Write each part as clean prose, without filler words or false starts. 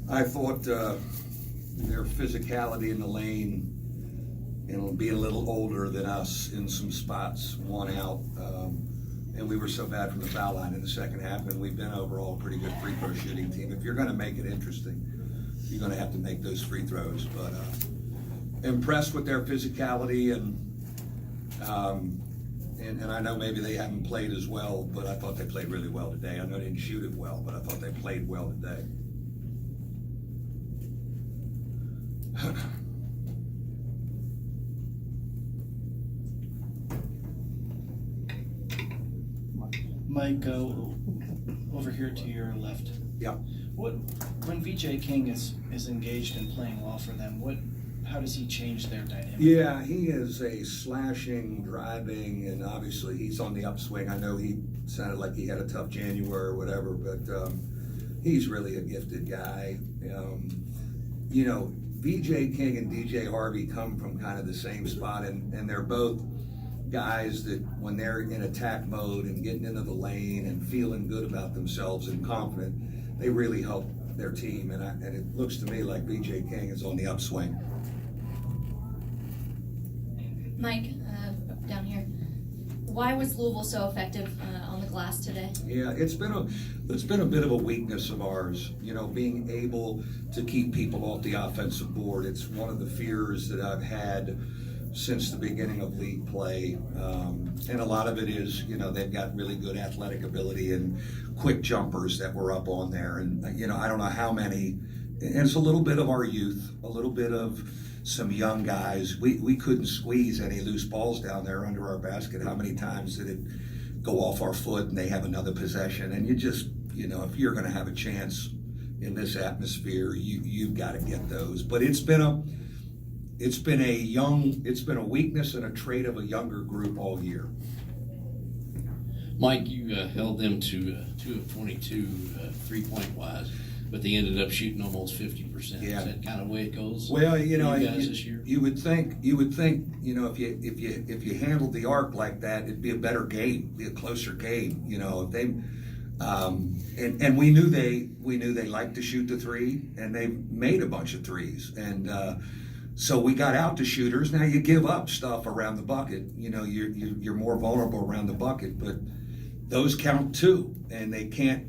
I thought their physicality in the lane, and being a little older than us in some spots, won out. And we were so bad from the foul line in the second half, and we've been overall a pretty good free throw shooting team. If you're going to make it interesting, you're going to have to make those free throws. But impressed with their physicality, and I know maybe they haven't played as well, but I thought they played really well today. I know they didn't shoot it well, but I thought they played well today. Mike, over here to your left. Yeah. When VJ King is engaged in playing well for them, how does he change their dynamic? Yeah, he is a slashing, driving, and obviously he's on the upswing. I know he sounded like he had a tough January or whatever, but he's really a gifted guy. VJ King and DJ Harvey come from kind of the same spot, and they're both guys that when they're in attack mode and getting into the lane and feeling good about themselves and confident, they really help their team. And it looks to me like VJ King is on the upswing. Mike, down here. Why was Louisville so effective on the glass today? Yeah, it's been a bit of a weakness of ours, being able to keep people off the offensive board. It's one of the fears that I've had since the beginning of league play, and a lot of it is, they've got really good athletic ability and quick jumpers that were up on there, and I don't know how many, and it's a little bit of our youth, a little bit of some young guys. We couldn't squeeze any loose balls down there under our basket. How many times did it go off our foot and they have another possession? And you just, if you're going to have a chance in this atmosphere, you've got to get those. But it's been a weakness and a trait of a younger group all year. Mike, you held them to 2 of 22 3-point wise, but they ended up shooting almost 50%. Yeah. Is that kind of the way it goes? Well, you guys this year? You would think, if you handled the arc like that, it'd be a better game, be a closer game. If they, and we knew they liked to shoot the three, and they made a bunch of threes, and so we got out to shooters. Now you give up stuff around the bucket. You're more vulnerable around the bucket, but those count too, and they can't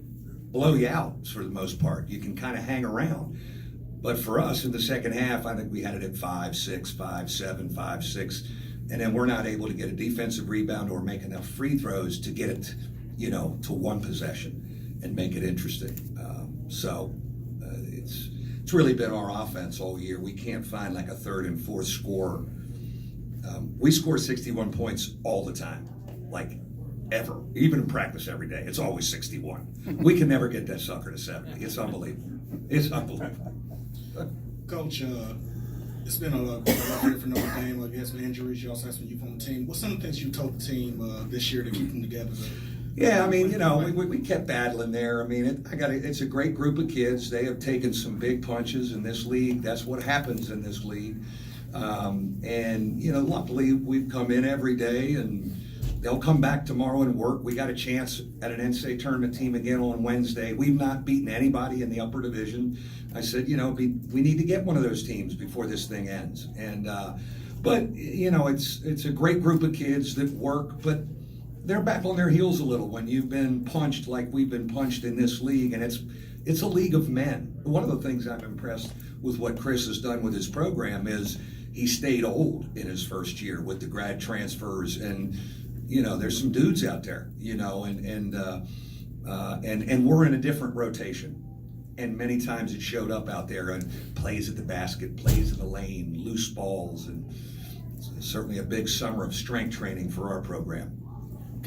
blow you out for the most part. You can kind of hang around. But for us in the second half, I think we had it at 5-6, 5-7, 5-6, and then we're not able to get a defensive rebound or make enough free throws to get it, to one possession and make it interesting. It's really been our offense all year. We can't find like a third and fourth score. We score 61 points all the time, like ever, even in practice every day. It's always 61. We can never get that sucker to 70. It's unbelievable. It's unbelievable. Coach, it's been a lot here for Notre Dame. You had some injuries. You also had some youth on the team. What's some of the things you told the team this year to keep them together? Yeah, we kept battling there. It's a great group of kids. They have taken some big punches in this league. That's what happens in this league. Luckily we've come in every day, and they'll come back tomorrow and work. We got a chance at an NCAA tournament team again on Wednesday. We've not beaten anybody in the upper division. I said, we need to get one of those teams before this thing ends. But it's a great group of kids that work, but they're back on their heels a little when you've been punched like we've been punched in this league, and it's a league of men. One of the things I'm impressed with what Chris has done with his program is he stayed old in his first year with the grad transfers, and there's some dudes out there, and we're in a different rotation, and many times it showed up out there and plays at the basket, plays in the lane, loose balls, and certainly a big summer of strength training for our program.